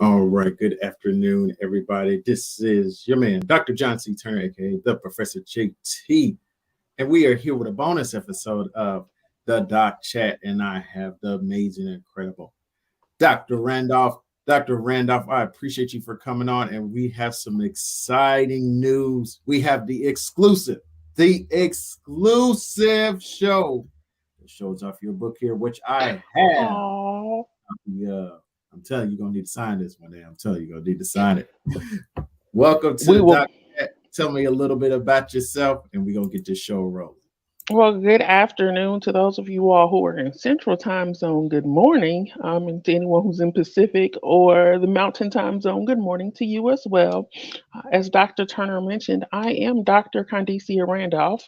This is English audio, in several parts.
All right, good afternoon, everybody. This is your man, Dr. John C. Turner, aka the Professor JT, and we are here with a bonus episode of the Doc Chat, and I have the amazing, incredible Dr. Randolph. Dr. Randolph, I appreciate you for coming on, and we have some exciting news. We have the exclusive show that shows off your book here, which I have. Oh, Yeah, I'm telling you, you're gonna need to sign this one. There, I'm telling you, you're gonna need to sign it. Welcome to we the will. Doc. Tell me a little bit about yourself, and we're gonna get this show rolling. Well, good afternoon to those of you all who are in Central Time Zone. Good morning, and to anyone who's in Pacific or the Mountain Time Zone. Good morning to you as well. As Dr. Turner mentioned, I am Dr. Condecia Randolph,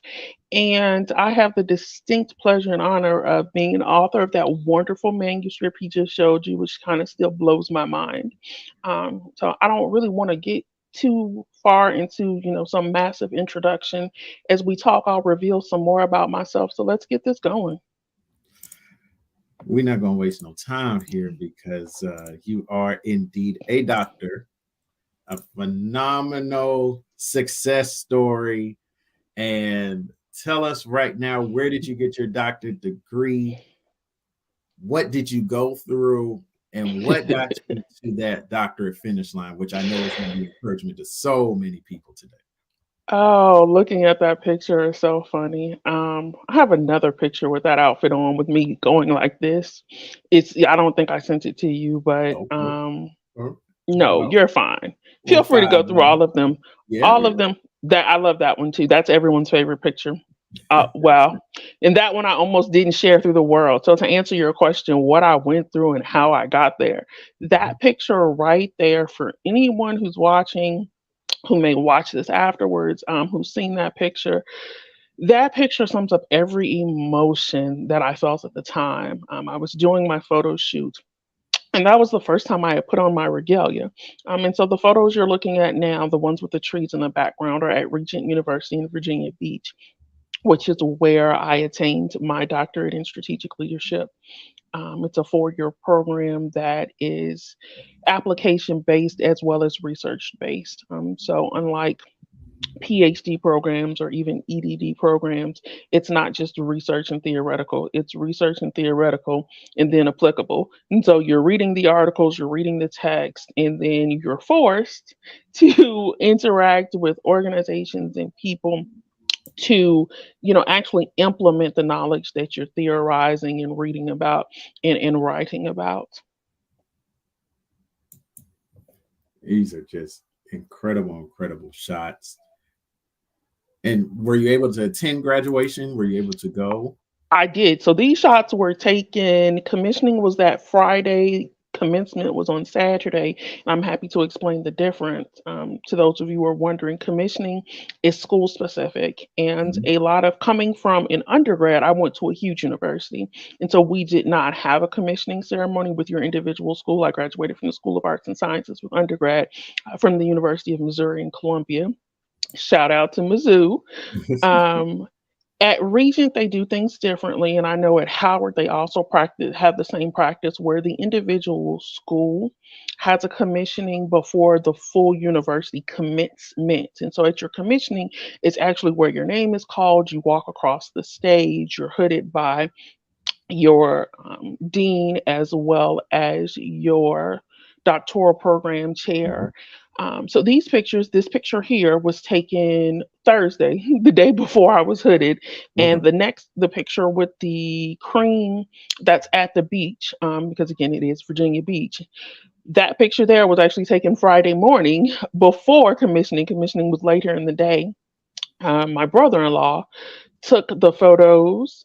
and I have the distinct pleasure and honor of being an author of that wonderful manuscript he just showed you, which kind of still blows my mind. So I don't really want to get too far into some massive introduction. As we talk, I'll reveal some more about myself, so let's get this going. We're not gonna waste no time here because you are indeed a doctor, a phenomenal success story. And tell us right now, where did you get your doctorate degree? What did you go through? And what got you to that doctorate finish line, which I know is going to be encouragement to so many people today. Oh, looking at that picture is so funny. I have another picture with that outfit on with me going like this. I don't think I sent it to you, but Oh, oh, no, well, you're fine. we'll Feel free to find go through one. all of them. Yeah, All yeah. of them. That I love that one too. That's everyone's favorite picture. Well, and that one I almost didn't share through the world. So to answer your question, what I went through and how I got there, that picture right there for anyone who's watching, who may watch this afterwards, who's seen that picture sums up every emotion that I felt at the time. I was doing my photo shoot, and that was the first time I had put on my regalia. And so the photos you're looking at now, the ones with the trees in the background, are at Regent University in Virginia Beach, which is where I attained my doctorate in strategic leadership. It's a 4-year program that is application based as well as research based. So, unlike PhD programs or even EDD programs, it's not just research and theoretical, it's research and theoretical and then applicable. And so you're reading the articles, you're reading the text, and then you're forced to interact with organizations and people to actually implement the knowledge that you're theorizing and reading about and writing about. These are just incredible, incredible shots. And were you able to attend graduation? Were you able to go? I did. So these shots were taken. Commissioning was that Friday. Commencement was on Saturday. And I'm happy to explain the difference to those of you who are wondering. Commissioning is school specific, and Mhm. a lot of coming from an undergrad, I went to a huge university. And so we did not have a commissioning ceremony with your individual school. I graduated from the School of Arts and Sciences with undergrad from the University of Missouri in Columbia. Shout out to Mizzou. Um, at Regent, they do things differently, and I know at Howard they also practice have the same practice where the individual school has a commissioning before the full university commencement. And so at your commissioning, it's actually where your name is called. You walk across the stage. You're hooded by your dean as well as your doctoral program chair. So this picture here was taken Thursday, the day before I was hooded, and Okay. the picture with the cream that's at the beach, because again it is Virginia Beach. That picture there was actually taken Friday morning before commissioning. Commissioning was later in the day. My brother-in-law took the photos.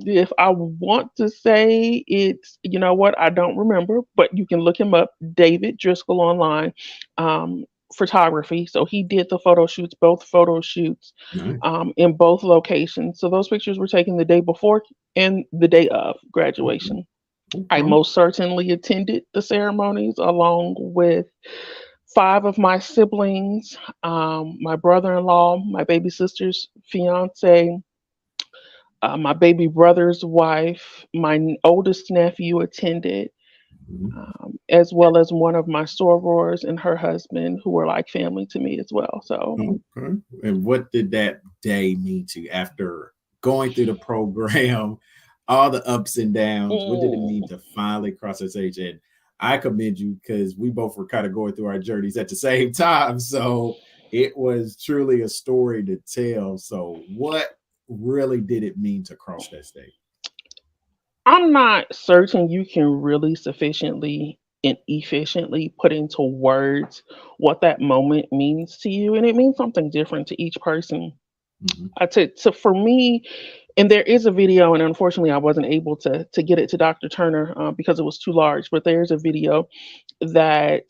If I want to say it's, you know what, I don't remember, but you can look him up, David Driscoll online, um, photography. So he did the photo shoots, both photo shoots, Nice. in both locations. So those pictures were taken the day before and the day of Okay. graduation. I Okay. most certainly attended the ceremonies along with 5 of my siblings, my brother-in-law, my baby sister's fiance, my baby brother's wife, my oldest nephew attended. Mhm. as well as one of my sorors and her husband, who were like family to me as well. So, Okay. And what did that day mean to you after going through the program, all the ups and downs? What did it mean mm, to finally cross that stage? And I commend you because we both were kind of going through our journeys at the same time. So it was truly a story to tell. So, what really did it mean to cross that stage? I'm not certain you can really sufficiently and efficiently put into words what that moment means to you. And it means something different to each person. Mhm. To for me, and there is a video, and unfortunately, I wasn't able to get it to Dr. Turner because it was too large. But there's a video that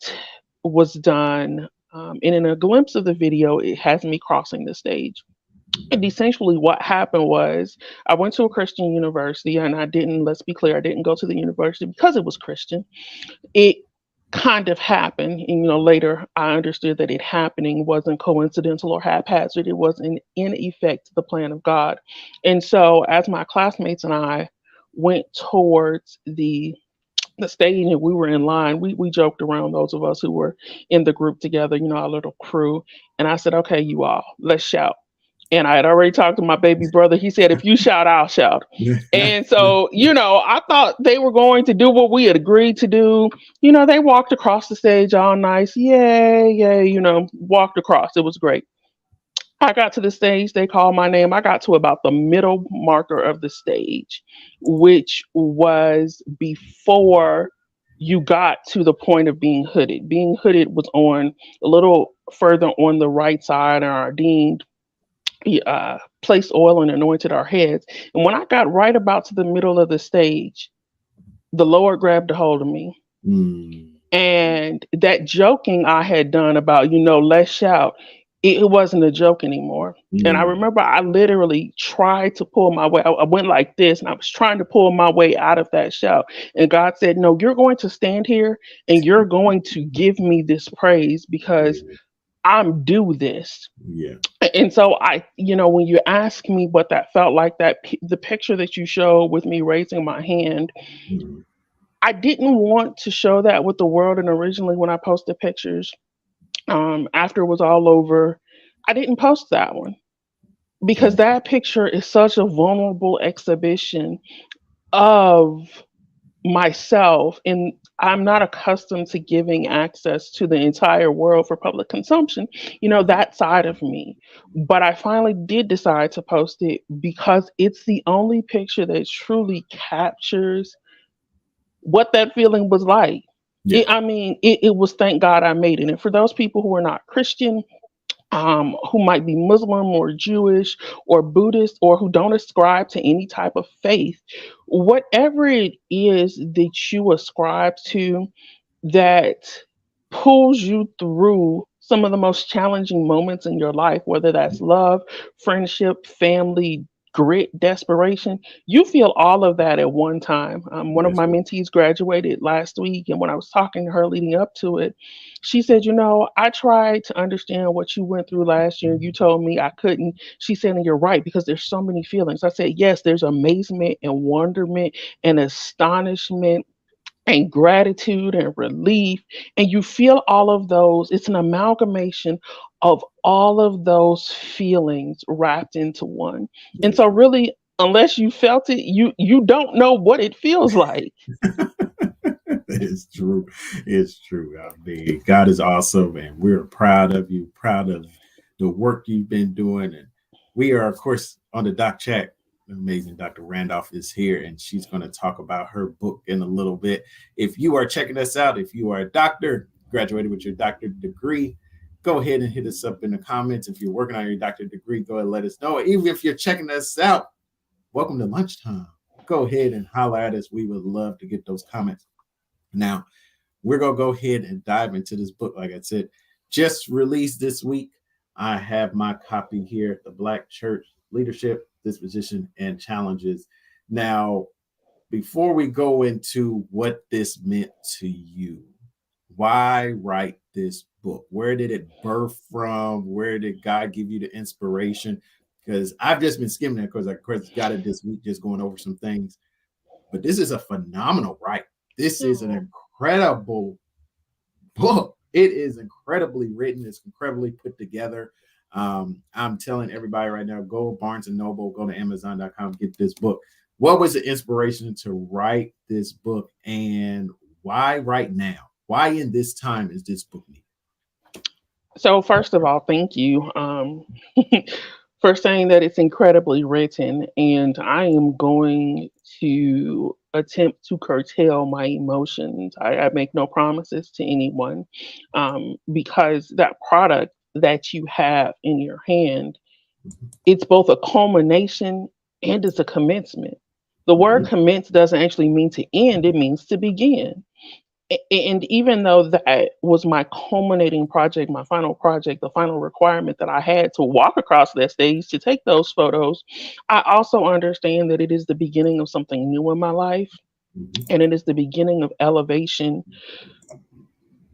was done, and in a glimpse of the video, it has me crossing the stage. And essentially, what happened was I went to a Christian university, and I didn't. Let's be clear, I didn't go to the university because it was Christian. It kind of happened, and later I understood that it happening wasn't coincidental or haphazard. It was in effect the plan of God. And so, as my classmates and I went towards the stage and we were in line, we joked around, those of us who were in the group together, our little crew. And I said, okay, you all, let's shout. And I had already talked to my baby brother. He said, if you shout, I'll shout. And so, I thought they were going to do what we had agreed to do. They walked across the stage all nice. Yay, yay, walked across. It was great. I got to the stage, they called my name. I got to about the middle marker of the stage, which was before you got to the point of being hooded. Being hooded was on a little further on the right side, and our dean placed oil and anointed our heads. And when I got right about to the middle of the stage, the Lord grabbed a hold of me. Mm. And that joking I had done about, let's shout, it wasn't a joke anymore. And I Mm. remember I literally tried to pull my way. I went like this and I was trying to pull my way out of that shout. And God said, no, you're going to stand here and you're going to give me this praise because Yeah. I'm due this. Yeah. And so when you ask me what that felt like, the picture that you showed with me raising my hand, Mhm. I didn't want to show that with the world. And originally, when I posted pictures, after it was all over, I didn't post that one because Mm. that picture is such a vulnerable exhibition of myself. And I'm not accustomed to giving access to the entire world for public consumption, that side of me. But I finally did decide to post it because it's the only picture that truly captures what that feeling was like. Yeah. I mean, it was thank God I made it. And for those people who are not Christian, who might be Muslim or Jewish or Buddhist or who don't ascribe to any type of faith, whatever it is that you ascribe to that pulls you through some of the most challenging moments in your life, whether that's love, friendship, family, grit, desperation. You feel all of that at one time. One of That's my right. mentees graduated last week, and when I was talking to her leading up to it, she said, I tried to understand what you went through last year, and you told me I couldn't. She said, and you're right, because there's so many feelings. I said, yes, there's amazement and wonderment and astonishment and gratitude and relief. And you feel all of those. It's an amalgamation of all of those feelings wrapped into one. And That's so right. really, unless you felt it, you don't know what it feels like. It's true. It's true. I mean, God is awesome, and we're proud of you, proud of the work you've been doing. And we are, of course, on the Doc Chat. The amazing Dr. Randolph is here, and she's going to talk about her book in a little bit. If you are checking us out, if you are a doctor, graduated with your doctorate degree, go ahead and hit us up in the comments. If you're working on your doctorate degree, go ahead and let us know. Even if you're checking us out, welcome to lunchtime. Go ahead and holler at us. We would love to get those comments. Now, we're going to go ahead and dive into this book. Like I said, just released this week. I have my copy here, The Black Church Leadership, Disposition, and Challenges. Now, before we go into what this meant to you, why write this book? Where did it birth from? Where did God give you the inspiration? Because I've just been skimming it because I got it this week, just going over some things. But this is a phenomenal write. This is an Oh. incredible book. It is incredibly written. It's incredibly put together. I'm telling everybody right now, go Barnes and Noble, go to Amazon.com, get this book. What was the inspiration to write this book, and why right now? Why in this time is this book needed? So first of all, thank you for saying that it's incredibly written, and I am going to attempt to curtail my emotions. I make no promises to anyone, because that product that you have in your hand, it's both a culmination and it's a commencement. The word Mhm. commence doesn't actually mean to end, it means to begin. And even though that was my culminating project, my final project, the final requirement that I had to walk across that stage to take those photos, I also understand that it is the beginning of something new in my life. Mhm. And it is the beginning of elevation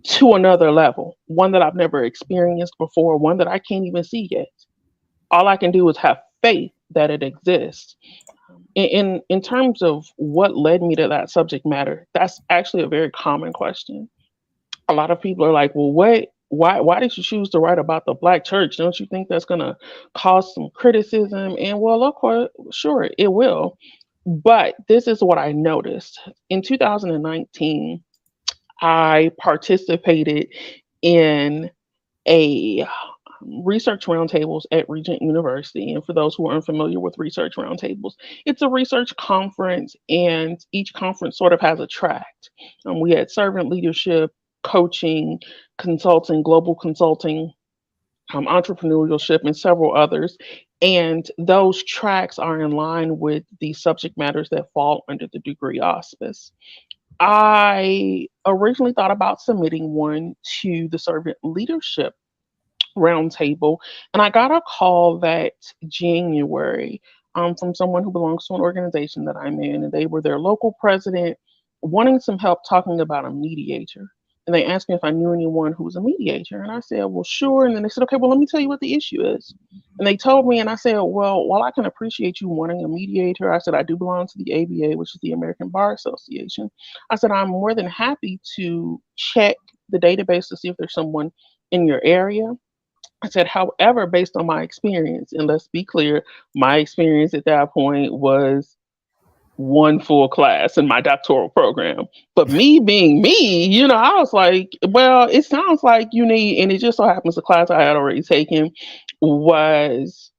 to another level, one that I've never experienced before, one that I can't even see yet. All I can do is have faith that it exists. In terms of what led me to that subject matter, that's actually a very common question. A lot of people are like, well, why did you choose to write about the black church? Don't you think that's gonna cause some criticism? And well, of course, sure, it will. But this is what I noticed. In 2019, I participated in a research roundtables at Regent University. And for those who are unfamiliar with research roundtables, it's a research conference, and each conference sort of has a track. We had servant leadership, coaching, consulting, global consulting, entrepreneurship, and several others. And those tracks are in line with the subject matters that fall under the degree auspice. I originally thought about submitting one to the servant leadership roundtable, and I got a call that January, from someone who belongs to an organization that I'm in, and they were their local president wanting some help talking about a mediator. And they asked me if I knew anyone who was a mediator, and I said, "Well, sure." And then they said, "Okay, well, let me tell you what the issue is." And they told me, and I said, "Well, while I can appreciate you wanting a mediator," I said, "I do belong to the ABA, which is the American Bar Association." I said, "I'm more than happy to check the database to see if there's someone in your area." I said, however, based on my experience, and let's be clear, my experience at that point was one full class in my doctoral program. But me being me, I was like, well, it sounds like you need, and it just so happens the class I had already taken was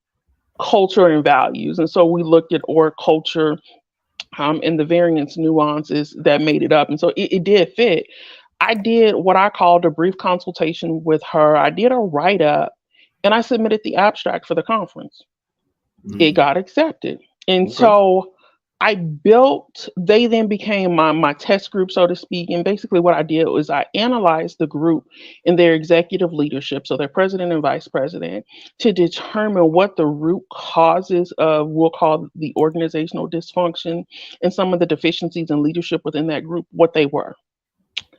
culture and values. And so we looked at org culture, and the various nuances that made it up. And so it did fit. I did what I called a brief consultation with her. I did a write up, and I submitted the abstract for the conference. It Mm. got accepted. And Okay. so they then became my test group, so to speak. And basically, what I did was I analyzed the group and their executive leadership, so their president and vice president, to determine what the root causes of, we'll call the organizational dysfunction, and some of the deficiencies in leadership within that group, what they were.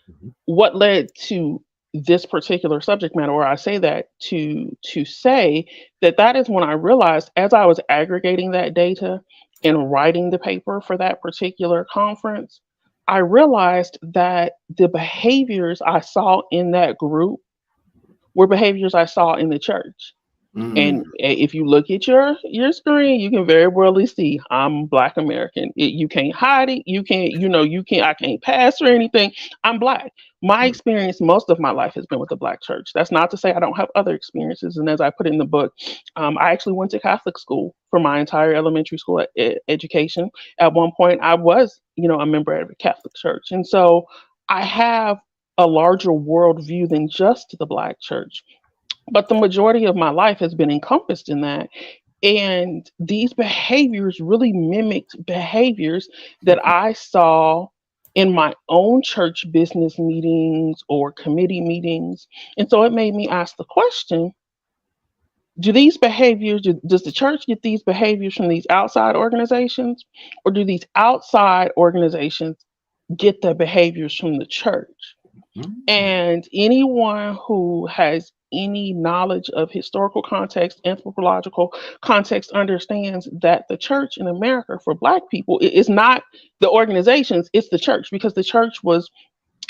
Mhm. What led to this particular subject matter, or I say that to say that that is when I realized, as I was aggregating that data and writing the paper for that particular conference, I realized that the behaviors I saw in that group were behaviors I saw in the church. Mm. And if you look at your screen, you can very well see I'm Black American. You can't hide it. You can't, you can't. I can't pass or anything. I'm Black. My Mm. experience, most of my life, has been with the Black church. That's not to say I don't have other experiences. And as I put in the book, I actually went to Catholic school for my entire elementary school education. At one point, I was, a member of a Catholic church, and so I have a larger worldview than just the Black church, but the majority of my life has been encompassed in that. And these behaviors really mimicked behaviors that I saw in my own church business meetings or committee meetings. And so it made me ask the question, does the church get these behaviors from these outside organizations? Or do these outside organizations get their behaviors from the church? Mm. And anyone who has any knowledge of historical context, anthropological context, understands that the church in America for Black people is not the organizations, it's the church, because the church was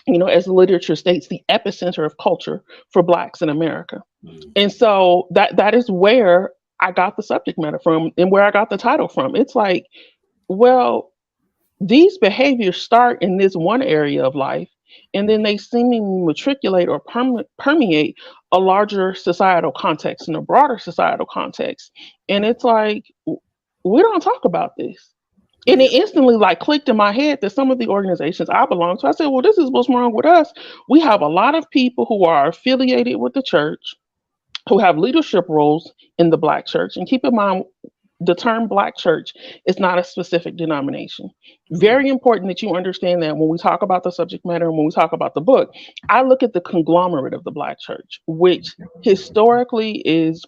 as the literature states, the epicenter of culture for Blacks in America. Mm. And so that is where I got the subject matter from and where I got the title from. It's like, well, these behaviors start in this one area of life, and then they seemingly matriculate or permeate a larger societal context and a broader societal context. And it's like, we don't talk about this. And Yeah. it instantly like clicked in my head that some of the organizations I belong to, I said, well, this is what's wrong with us. We have a lot of people who are affiliated with the church, who have leadership roles in the Black church. And keep in mind, the term Black church is not a specific denomination. Mm. Very important that you understand that when we talk about the subject matter and when we talk about the book, I look at the conglomerate of the Black church, which historically is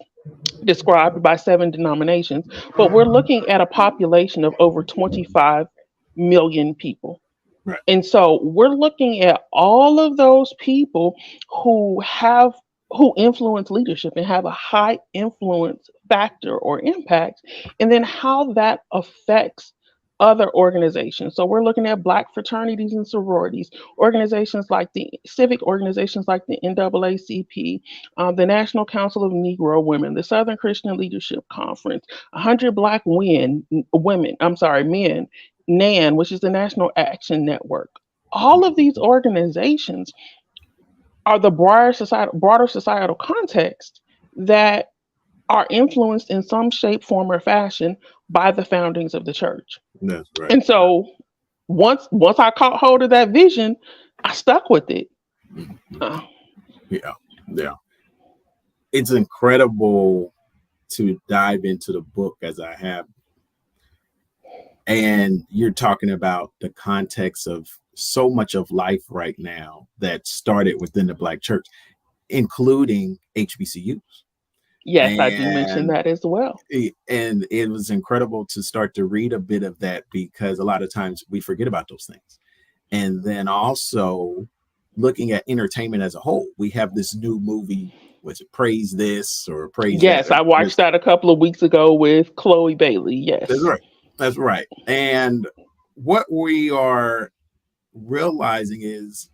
described by 7 denominations, but we're looking at a population of over 25 million people. Right. And so we're looking at all of those people who have who influence leadership and have a high influence factor or impact, and then how that affects other organizations. So we're looking at Black fraternities and sororities, organizations like the civic organizations like the NAACP, the National Council of Negro Women, the Southern Christian Leadership Conference, 100 Black men, NAN, which is the National Action Network. All of these organizations are the broader societal context that are influenced in some shape, form, or fashion by the foundings of the church. That's right. And so once I caught hold of that vision, I stuck with it. Mhm. Uh, Yeah. Yeah. It's incredible to dive into the book as I have. And you're talking about the context of so much of life right now that started within the Black church, including HBCUs. yes, I do mention And that as well. and it was incredible to start to read a bit of that because a lot of times we forget about those things. And then also looking at entertainment as a whole, we have this new movie, was it Praise This or Praise That? Yes, I watched that a couple of weeks ago with Chloe Bailey. That's Yes. right. That's right. And what we are realizing is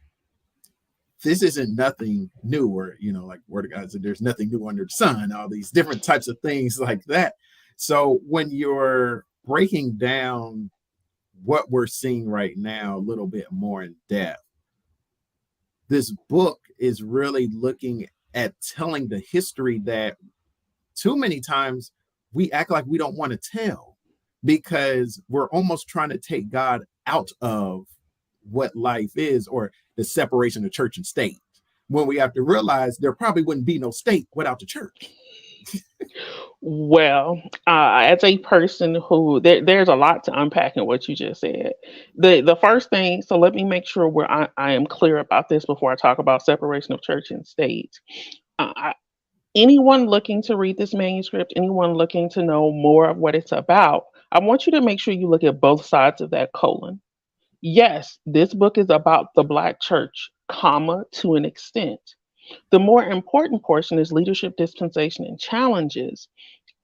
this isn't nothing new, or like Word of God said, there's nothing new under the sun, all these different types of things like that. So when you're breaking down what we're seeing right now a little bit more in depth, this book is really looking at telling the history that too many times we act like we don't want to tell because we're almost trying to take God out of what life is, or the separation of church and state, when we have to realize there probably wouldn't be no state without the church. Well, as a person who there's a lot to unpack in what you just said. The first thing, so let me make sure where I am clear about this before I talk about separation of church and state. Uh, Anyone looking to read this manuscript, anyone looking to know more of what it's about, I want you to make sure you look at both sides of that colon. Yes, this book is about the Black church, comma, to an extent. The more important portion is leadership dispensation and challenges.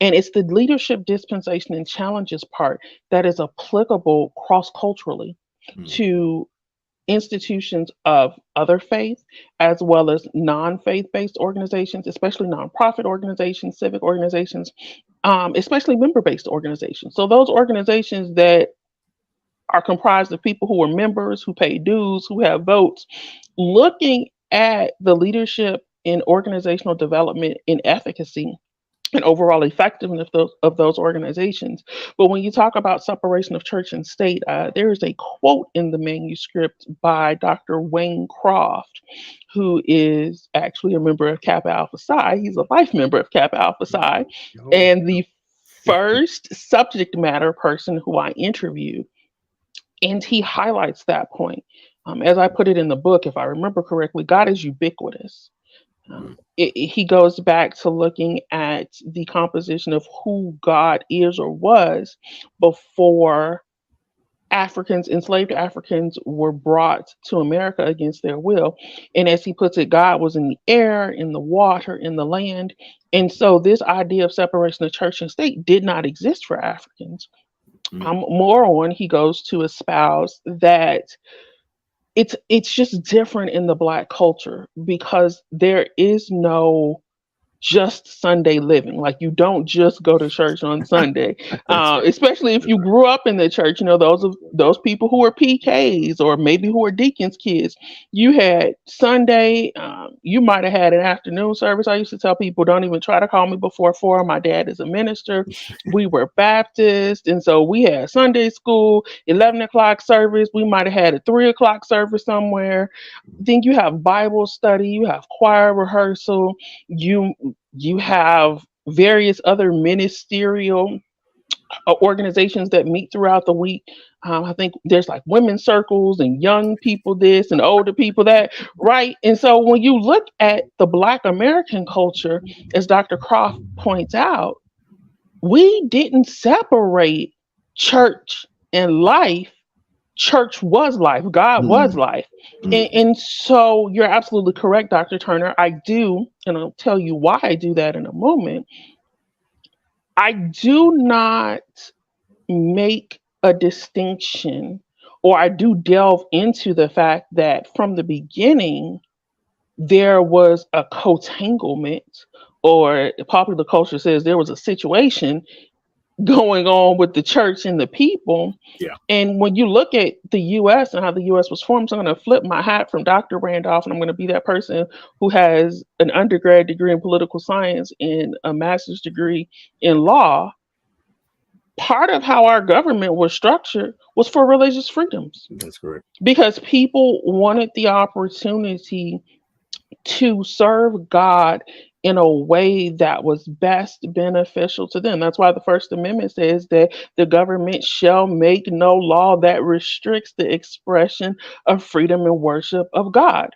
And it's the leadership dispensation and challenges part that is applicable cross culturally Mm. to institutions of other faith as well as non-faith based organizations, especially nonprofit organizations, civic organizations, especially member based organizations. So those organizations that are comprised of people who are members, who pay dues, who have votes, looking at the leadership in organizational development and efficacy and overall effectiveness of those organizations. But when you talk about separation of church and state, there is a quote in the manuscript by Dr. Wayne Croft, who is actually a member of Kappa Alpha Psi. He's a life member of Kappa Alpha Psi. Oh, And the first subject matter person who I interviewed, and he highlights that point. As I put it in the book, if I remember correctly, God is ubiquitous. mm, He goes back to looking at the composition of who God is or was before enslaved Africans were brought to America against their will. And as he puts it, God was in the air, in the water, in the land. And so this idea of separation of church and state did not exist for Africans. mm, More on, he goes to espouse that it's just different in the Black culture because there is no just Sunday living. Like you don't just go to church on Sunday, That's right. especially if you grew up in the church. You know, those people who are PKs or maybe who are deacons' kids. You had Sunday. You might have had an afternoon service. I used to tell people, don't even try to call me before 4. My dad is a minister. We were Baptist, and so we had Sunday school, 11 o'clock service. We might have had a 3 o'clock service somewhere. Then you have Bible study. You have choir rehearsal. You have various other ministerial organizations that meet throughout the week. I think there's like women's circles and young people this and older people that, right? And so when you look at the Black American culture, as Dr. Croft points out, we didn't separate church and life. Church was life, God was Mm, life. mm, And so you're absolutely correct, Dr. Turner. I do, and I'll tell you why I do that in a moment. I do not make a distinction, or I do delve into the fact that from the beginning, there was a cotanglement, or popular culture says there was a situation going on with the church and the people. yeah. And when you look at the US and how the US was formed, so I'm going to flip my hat from Dr. Randolph, and I'm going to be that person who has an undergrad degree in political science and a master's degree in law. Part of how our government was structured was for religious freedoms That's correct. because people wanted the opportunity to serve God in a way that was best beneficial to them. That's why the First Amendment says that the government shall make no law that restricts the expression of freedom and worship of God.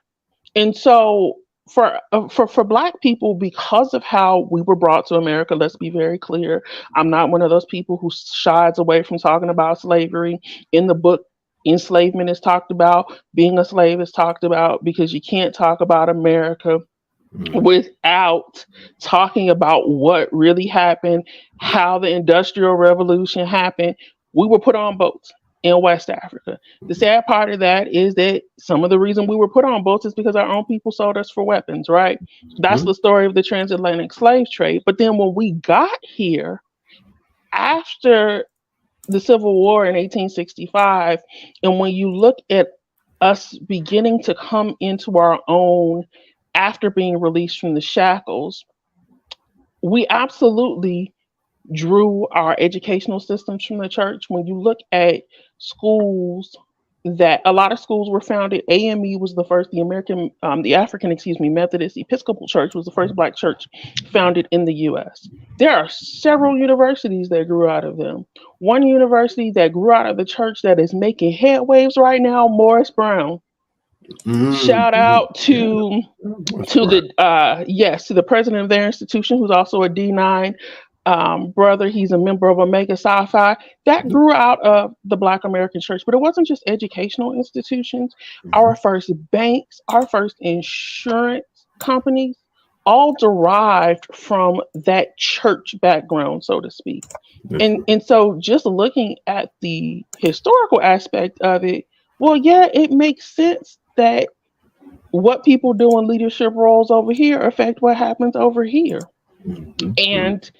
And so for Black people, because of how we were brought to America, let's be very clear. I'm not one of those people who shies away from talking about slavery. In the book, enslavement is talked about, being a slave is talked about, because you can't talk about America Mm, without talking about what really happened, how the Industrial Revolution happened. We were put on boats in West Africa. The sad part of that is that some of the reason we were put on boats is because our own people sold us for weapons, right? That's mhm, the story of the transatlantic slave trade. But then when we got here after the Civil War in 1865, and when you look at us beginning to come into our own after being released from the shackles, we absolutely drew our educational systems from the church. When you look at schools, that a lot of schools were founded. AME was the first, the African, Methodist Episcopal Church was the first Black church founded in the U.S. There are several universities that grew out of them. One university that grew out of the church that is making headwaves right now, Morris Brown. mm, Shout mm. out Yeah. to That's to right. the to the president of their institution, who's also a D9 brother. He's a member of Omega Psi Phi. That grew out of the Black American church, but it wasn't just educational institutions. Our Mhm. first banks, our first insurance companies, all derived from that church background, so to speak. That's And right. and so just looking at the historical aspect of it, well, yeah, it makes sense that what people do in leadership roles over here affect what happens over here. Mhm, mm. And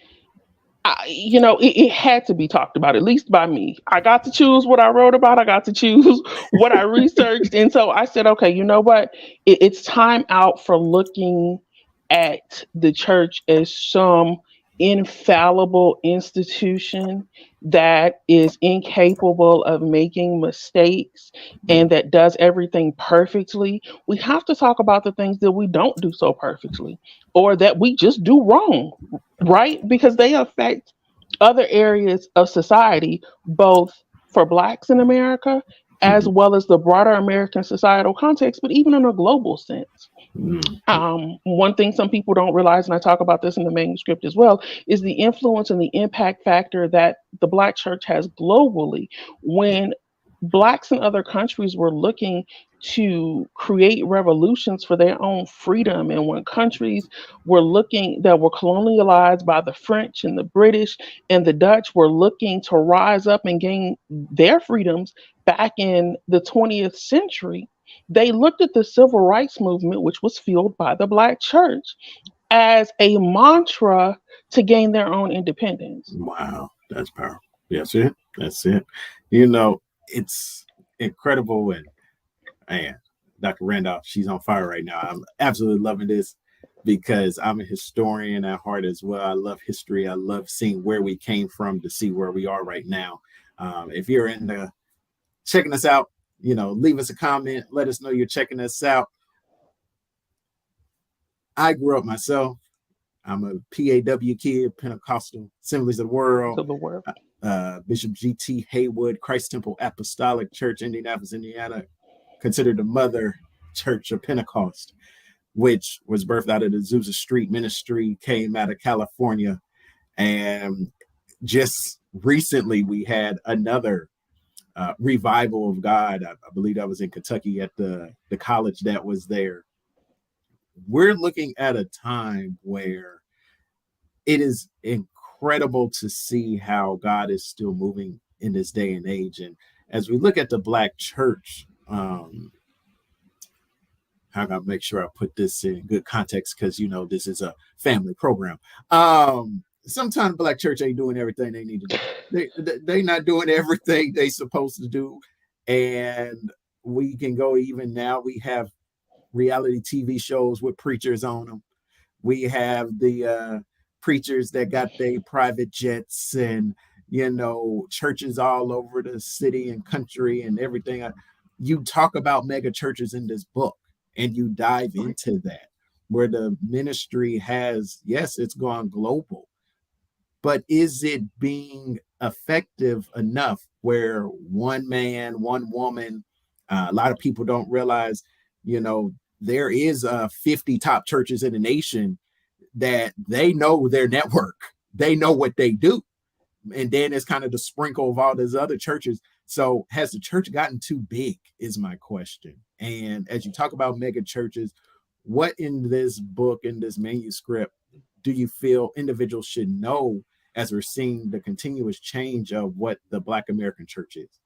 it had to be talked about, at least by me. I got to choose what I wrote about. I got to choose what I researched. And so I said, okay, you know what? It's time out for looking at the church as some infallible institution that is incapable of making mistakes Mm, and that does everything perfectly. We have to talk about the things that we don't do so perfectly or that we just do wrong, right? Because they affect other areas of society, both for Blacks in America as mhm, well as the broader American societal context, but even in a global sense. mm, One thing some people don't realize, and I talk about this in the manuscript as well, is the influence and the impact factor that the Black church has globally. When Blacks in other countries were looking to create revolutions for their own freedom, and when countries were looking that were colonialized by the French and the British and the Dutch were looking to rise up and gain their freedoms back in the 20th century, They looked at the civil rights movement, which was fueled by the Black church, as a mantra to gain their own independence. Wow, that's powerful. That's it. That's it. You know, it's incredible. And man, Dr. Randolph, she's on fire right now. I'm absolutely loving this because I'm a historian at heart as well. I love history. I love seeing where we came from to see where we are right now. If you're in the checking us out, leave us a comment. Let us know you're checking us out. I grew up myself. I'm a PAW kid, Pentecostal Assemblies of the World. To the world. Bishop G.T. Haywood, Christ Temple Apostolic Church, Indianapolis, Indiana, considered the mother church of Pentecost, which was birthed out of the Azusa Street ministry, came out of California. And just recently, we had another revival of God. I believe that was in Kentucky at the college that was there. We're looking at a time where it is incredible to see how God is still moving in this day and age. And as we look at the Black church, how can I make sure I put this in good context? Because, this is a family program. Sometimes Black church ain't doing everything they need to do. They not doing everything they supposed to do. And we can go even now. We have reality TV shows with preachers on them. We have the preachers that got their private jets and, churches all over the city and country and everything. You talk about mega churches in this book and you dive into that, where the ministry has, yes, it's gone global, but is it being effective enough where one man, one woman, a lot of people don't realize, there is 50 top churches in the nation that they know their network. They know what they do. And then it's kind of the sprinkle of all these other churches. So has the church gotten too big is my question. And as you talk about mega churches, what in this book, in this manuscript, do you feel individuals should know as we're seeing the continuous change of what the Black American church is?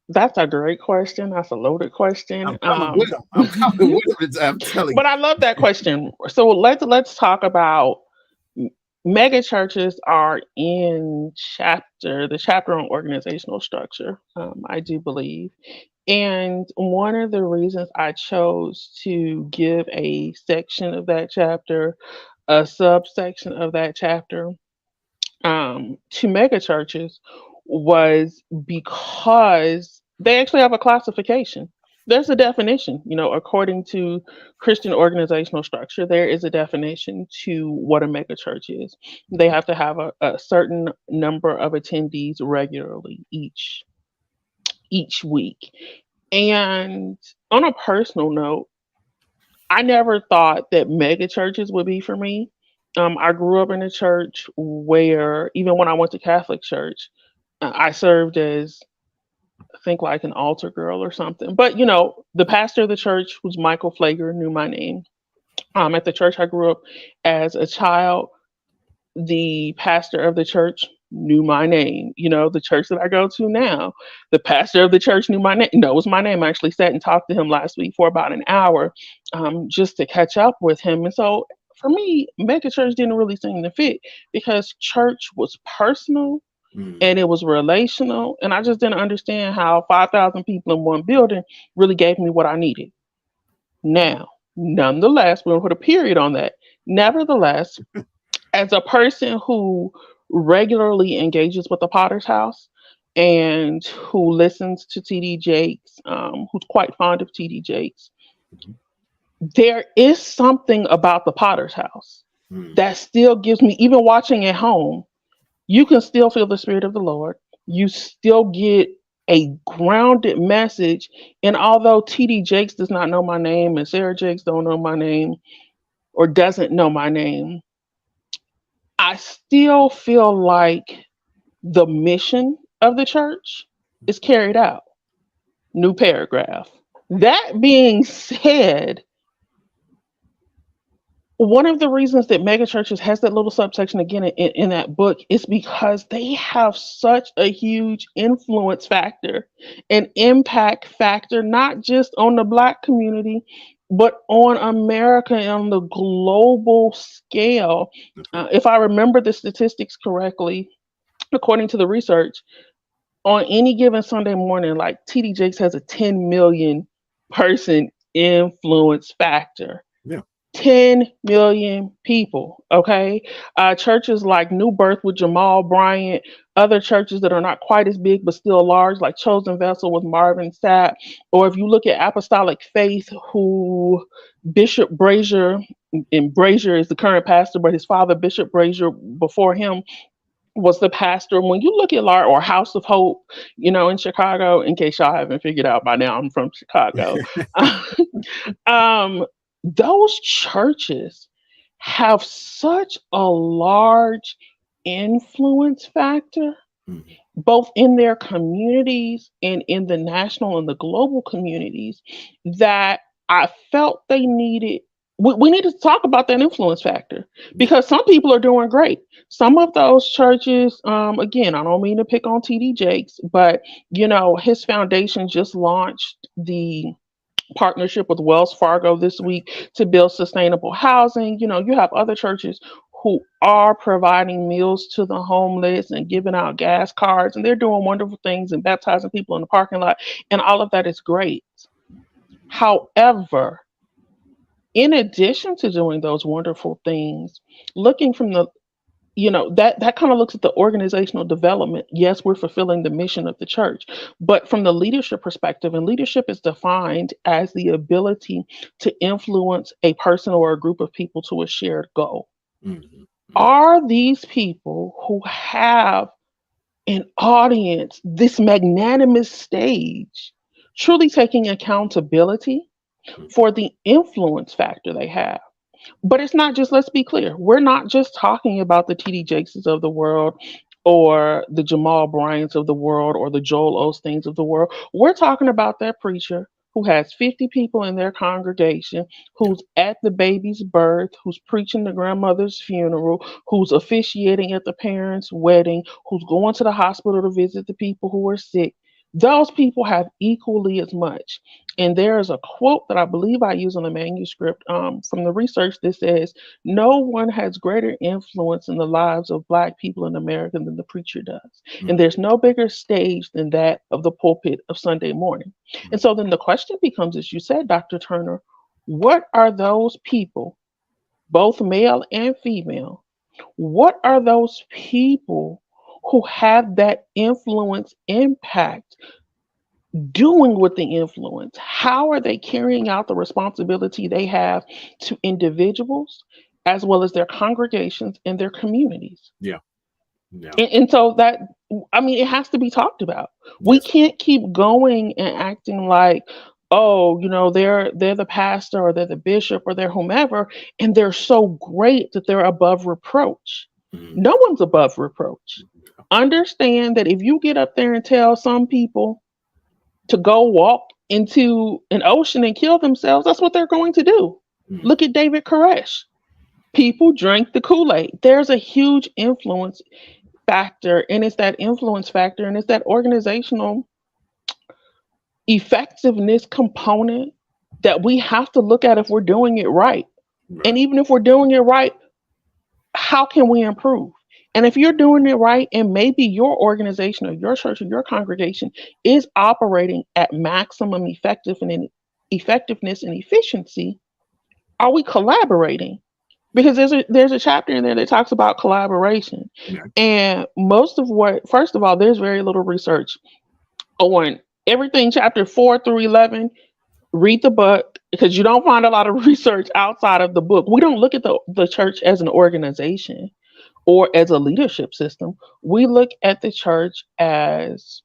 That's a great question. That's a loaded question. I'm coming with them. I'm coming with them. I'm telling you. But I love that question. So let's talk about mega churches are in the chapter on organizational structure. I do believe. And one of the reasons I chose to give a section of that chapter, a subsection of that chapter, to mega churches was because they actually have a classification. There's a definition, according to Christian organizational structure, there is a definition to what a mega church is. They have to have a certain number of attendees regularly each week. And on a personal note, I never thought that mega churches would be for me. I grew up in a church where, even when I went to Catholic church, I served as, I think, like an altar girl or something. But, the pastor of the church was Michael Flager, knew my name. At the church I grew up as a child, the pastor of the church knew my name. The church that I go to now, the pastor of the church knew my name, knows my name. I actually sat and talked to him last week for about an hour, just to catch up with him. And so for me, mega church didn't really seem to fit because church was personal and it was relational. And I just didn't understand how 5,000 people in one building really gave me what I needed. Now, nonetheless, we're going to put a period on that. Nevertheless, as a person who regularly engages with the Potter's House and who listens to TD Jakes, who's quite fond of TD Jakes, there is something about the Potter's House that still gives me, even watching at home, you can still feel the Spirit of the Lord. You still get a grounded message. And although TD Jakes does not know my name and Sarah Jakes don't know my name or doesn't know my name, I still feel like the mission of the church is carried out. New paragraph. That being said, one of the reasons that megachurches has that little subsection again in that book is because they have such a huge influence factor and impact factor, not just on the Black community, but on America and on the global scale. That's right. If I remember the statistics correctly, according to the research, on any given Sunday morning, like TD Jakes has a 10 million person influence factor. Yeah. 10 million people. Okay. Churches like New Birth with Jamal Bryant, other churches that are not quite as big but still large, like Chosen Vessel with Marvin Sapp, or if you look at Apostolic Faith, who Bishop Brazier, and Brazier is the current pastor, but his father, Bishop Brazier, before him, was the pastor. When you look at or House of Hope, in Chicago, in case y'all haven't figured out by now, I'm from Chicago. Those churches have such a large influence factor, Mhm. both in their communities and in the national and the global communities, that I felt they needed. We need to talk about that influence factor because some people are doing great. Some of those churches, again, I don't mean to pick on TD Jakes, but his foundation just launched the partnership with Wells Fargo this week to build sustainable housing. You have other churches who are providing meals to the homeless and giving out gas cards, and they're doing wonderful things and baptizing people in the parking lot, and all of that is great. However, in addition to doing those wonderful things, looking from the that kind of looks at the organizational development. Yes, we're fulfilling the mission of the church, but from the leadership perspective, and leadership is defined as the ability to influence a person or a group of people to a shared goal. Mhm. Are these people who have an audience, this magnanimous stage, truly taking accountability for the influence factor they have? But it's not just, let's be clear, we're not just talking about the TD Jakeses of the world or the Jamal Bryants of the world or the Joel Osteens of the world. We're talking about that preacher who has 50 people in their congregation, who's at the baby's birth, who's preaching the grandmother's funeral, who's officiating at the parents' wedding, who's going to the hospital to visit the people who are sick. Those people have equally as much. And there is a quote that I believe I use in the manuscript from the research that says, no one has greater influence in the lives of Black people in America than the preacher does. And there's no bigger stage than that of the pulpit of Sunday morning. And so then the question becomes, as you said, Dr. Turner, what are those people, both male and female, what are those people who have that influence impact doing with the influence? How are they carrying out the responsibility they have to individuals as well as their congregations and their communities? Yeah. Yeah. And so that, I mean, it has to be talked about. We Yes. can't keep going and acting like, oh, they're the pastor or they're the bishop or they're whomever, and they're so great that they're above reproach. Mhm. No one's above reproach. Understand that if you get up there and tell some people to go walk into an ocean and kill themselves, that's what they're going to do. Mhm. Look at David Koresh. People drank the Kool-Aid. There's a huge influence factor, and it's that influence factor, and it's that organizational effectiveness component that we have to look at if we're doing it right. Right. And even if we're doing it right, how can we improve? And if you're doing it right, and maybe your organization or your church or your congregation is operating at maximum effectiveness and efficiency, are we collaborating? Because there's a chapter in there that talks about collaboration. Yeah. And first of all, there's very little research on everything chapter 4 through 11. Read the book because you don't find a lot of research outside of the book. We don't look at the church as an organization or as a leadership system. We look at the church as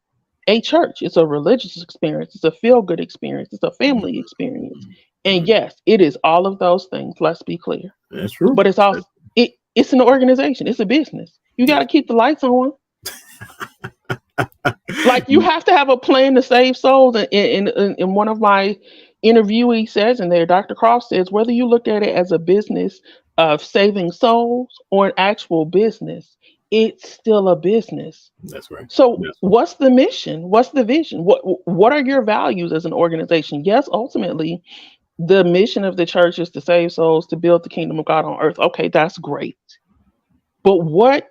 a church. It's a religious experience. It's a feel-good experience. It's a family experience. And yes, it is all of those things. Let's be clear. That's true. But it's also it's an organization. It's a business. You got to keep the lights on. Like, you have to have a plan to save souls. And in one of my interviewees says in there, Dr. Croft says, whether you look at it as a business, of saving souls or an actual business, it's still a business. That's right. So That's right. what's the mission? What's the vision? What are your values as an organization? Yes, ultimately, the mission of the church is to save souls, to build the kingdom of God on earth. Okay, that's great. But what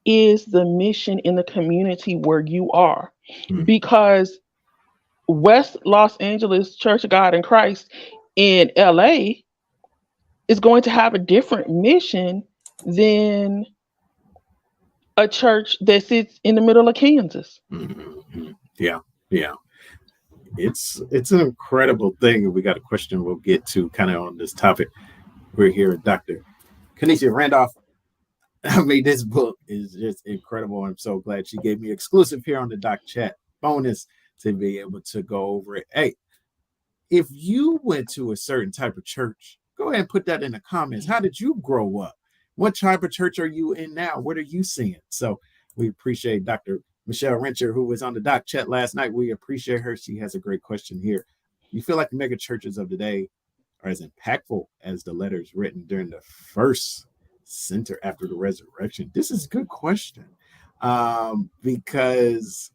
is the mission in the community where you are? Mm, Because West Los Angeles Church of God in Christ in LA is going to have a different mission than a church that sits in the middle of Kansas. yeah, yeah. It's an incredible thing. We got a question we'll get to kind of on this topic. We're here with Dr. Kanisha Randolph. I mean, this book is just incredible. I'm so glad she gave me exclusive here on the Doc Chat bonus to be able to go over it. Hey, if you went to a certain type of church, go ahead and put that in the comments. How did you grow up? What type of church are you in now? What are you seeing? So we appreciate Dr. Michelle Rencher, who was on the Doc Chat last night. We appreciate her. She has a great question here. You feel like the mega churches of today are as impactful as the letters written during the first center after the resurrection? This is a good question, because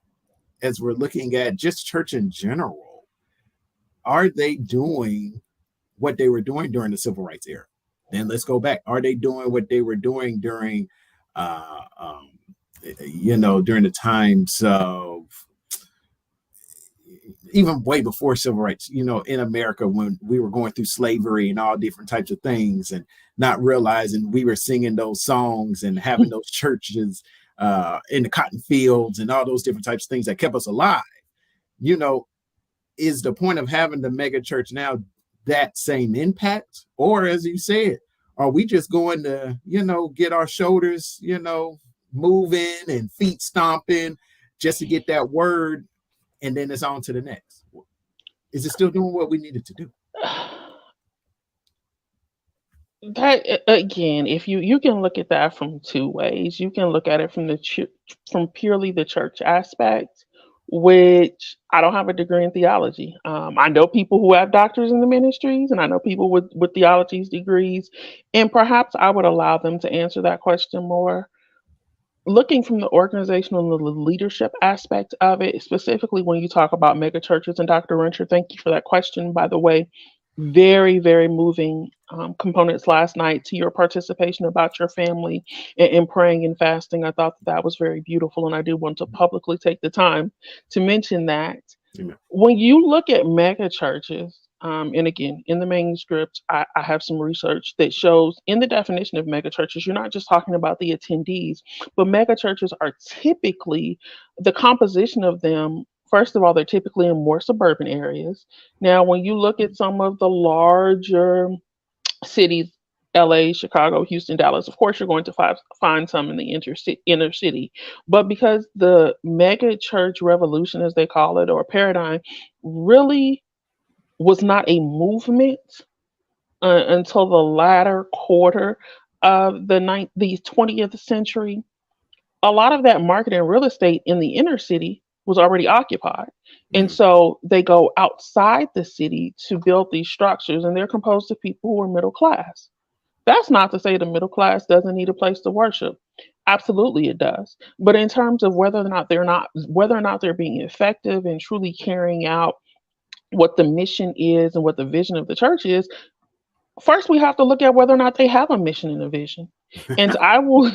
as we're looking at just church in general, are they doing what they were doing during the civil rights era? Then let's go back. Are they doing what they were doing during, uh, um, during the times of even way before civil rights, in America when we were going through slavery and all different types of things and not realizing we were singing those songs and having those churches in the cotton fields and all those different types of things that kept us alive. You know, is the point of having the mega church now that same impact? Or as you said, are we just going to, get our shoulders, moving and feet stomping just to get that word, and then it's on to the next? Is it still doing what we needed to do? That again, if you can look at that from two ways. You can look at it from from purely the church aspect, which I don't have a degree in theology. I know people who have doctors in the ministries, and I know people with theology degrees, and perhaps I would allow them to answer that question more. Looking from the organizational and the leadership aspect of it, specifically when you talk about mega churches, and Dr. Rencher, thank you for that question, by the way. Very, very moving components last night to your participation about your family and praying and fasting. I thought that was very beautiful, and I do want to publicly take the time to mention that Amen. when you look at mega churches, and again, in the manuscript, I have some research that shows in the definition of mega churches, you're not just talking about the attendees, but mega churches are typically the composition of them. First of all, they're typically in more suburban areas. Now, when you look at some of the larger cities, LA, Chicago, Houston, Dallas, of course, you're going to find some in the inner city. But because the mega church revolution, as they call it, or paradigm, really was not a movement until the latter quarter of the 20th century, a lot of that market and real estate in the inner city was already occupied. And Mm, so they go outside the city to build these structures, and they're composed of people who are middle class. That's not to say the middle class doesn't need a place to worship. Absolutely it does. But in terms of whether or not they're being effective and truly carrying out what the mission is and what the vision of the church is, first we have to look at whether or not they have a mission and a vision. And I will,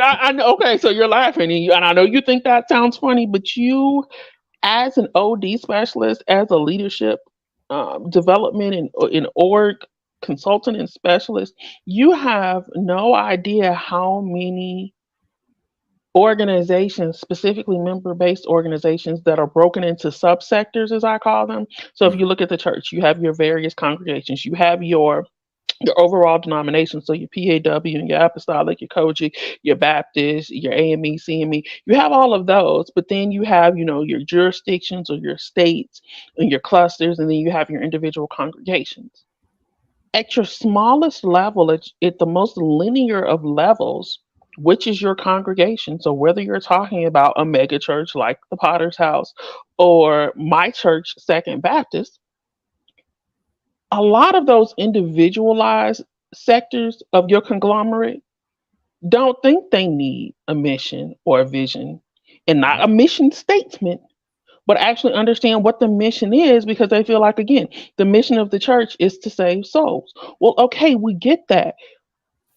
I know, okay, so you're laughing, and I know you think that sounds funny, but you, as an OD specialist, as a leadership development and in org consultant and specialist, you have no idea how many organizations, specifically member-based organizations, that are broken into subsectors, as I call them. So if mm, you look at the church, you have your various congregations, you have your overall denomination, so your PAW and your Apostolic, your Kojic, your Baptist, your AME, CME, you have all of those, but then you have, your jurisdictions or your states and your clusters, and then you have your individual congregations. At your smallest level, at the most linear of levels, which is your congregation. So whether you're talking about a mega church like the Potter's House or my church, Second Baptist, a lot of those individualized sectors of your conglomerate don't think they need a mission or a vision, and not a mission statement, but actually understand what the mission is, because they feel like, again, the mission of the church is to save souls. Well, okay, we get that.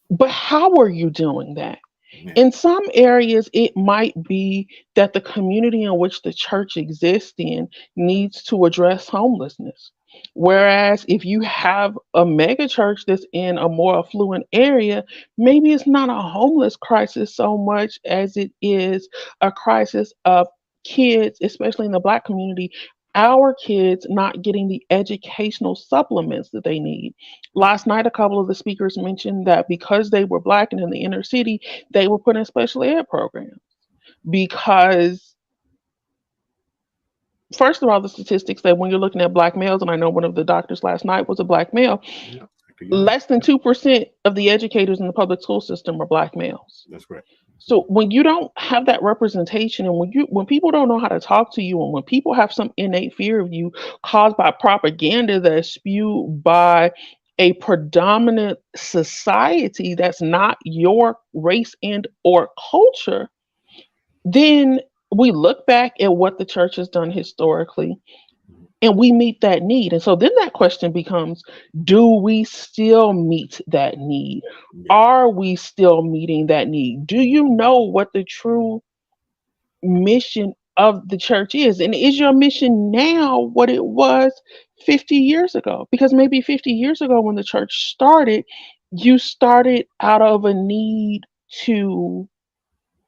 But how are you doing that? Yeah. In some areas, it might be that the community in which the church exists in needs to address homelessness. Whereas if you have a mega church that's in a more affluent area, maybe it's not a homeless crisis so much as it is a crisis of kids, especially in the Black community, our kids not getting the educational supplements that they need. Last night, a couple of the speakers mentioned that because they were Black and in the inner city, they were put in special ed programs because, first of all, the statistics say when you're looking at Black males, and I know one of the doctors last night was a Black male, Yeah. less than 2% of the educators in the public school system are Black males. That's correct. So when you don't have that representation, and when people don't know how to talk to you, and when people have some innate fear of you caused by propaganda that's spewed by a predominant society that's not your race and or culture, then we look back at what the church has done historically and we meet that need. And so then that question becomes, do we still meet that need? Yeah. Are we still meeting that need? Do you know what the true mission of the church is? And is your mission now what it was 50 years ago? Because maybe 50 years ago when the church started, you started out of a need to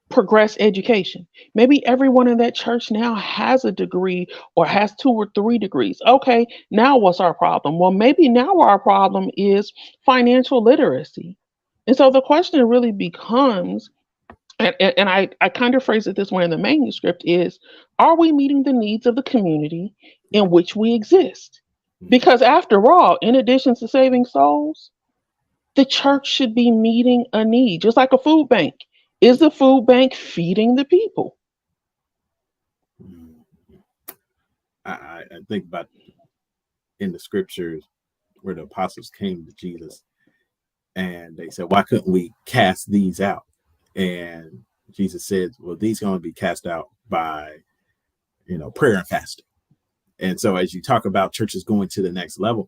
progress education. Maybe everyone in that church now has a degree or has 2 or 3 degrees. Okay, now what's our problem? Well, maybe now our problem is financial literacy. And so the question really becomes, and I kind of phrase it this way in the manuscript, is, are we meeting the needs of the community in which we exist? Because after all, in addition to saving souls, the church should be meeting a need, just like a food bank. Is the food bank feeding the people? I think about in the scriptures where the apostles came to Jesus and they said, why couldn't we cast these out? And Jesus said, well, these are going to be cast out by, prayer and fasting. And so as you talk about churches going to the next level,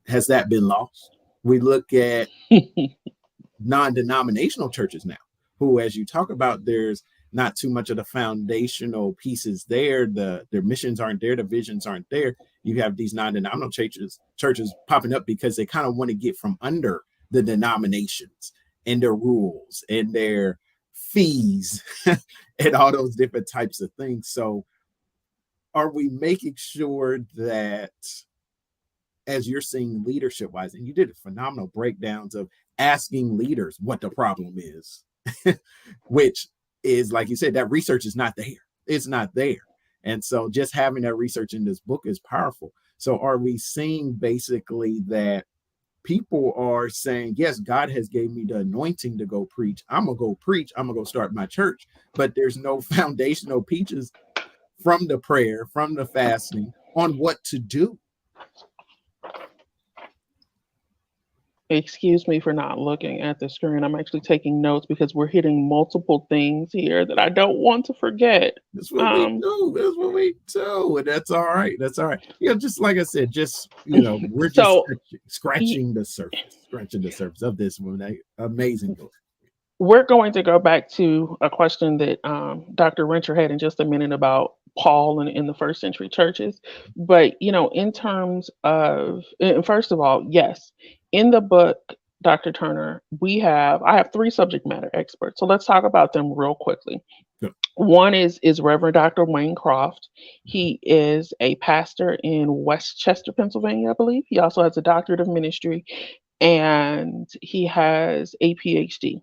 has that been lost? We look at non-denominational churches now, who, as you talk about, there's not too much of the foundational pieces there. Their missions aren't there. The visions aren't there. You have these non-denominational churches popping up because they kind of want to get from under the denominations and their rules and their fees and all those different types of things. So are we making sure that, as you're seeing leadership wise, and you did phenomenal breakdowns of asking leaders what the problem is, which is, like you said, that research is not there. It's not there. And so just having that research in this book is powerful. So are we seeing basically that people are saying, yes, God has gave me the anointing to go preach. I'm going to go preach. I'm going to go start my church. But there's no foundational pieces from the prayer, from the fasting on what to do. Excuse me for not looking at the screen. I'm actually taking notes because we're hitting multiple things here that I don't want to forget. That's what we do. That's what we do. And that's all right. That's all right. Just like I said, we're just So scratching the surface of this amazing book. we're going to go back to a question that Dr. Rencher had in just a minute about Paul and in the first century churches. But, in terms of, and first of all, yes, in the book, Dr. Turner, I have 3 subject matter experts. So let's talk about them real quickly. Good. One is Reverend Dr. Wayne Croft. He is a pastor in Westchester, Pennsylvania, I believe. He also has a doctorate of ministry and he has a PhD.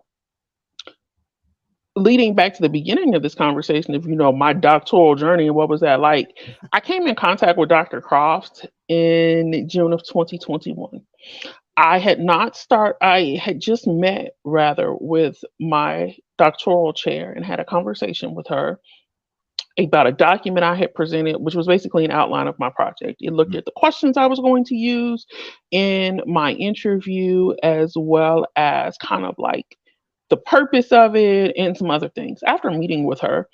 Leading back to the beginning of this conversation of, my doctoral journey and what was that like, I came in contact with Dr. Croft in June of 2021. I had just met rather with my doctoral chair and had a conversation with her about a document I had presented, which was basically an outline of my project. It looked at the questions I was going to use in my interview, as well as kind of like the purpose of it and some other things. After meeting with her,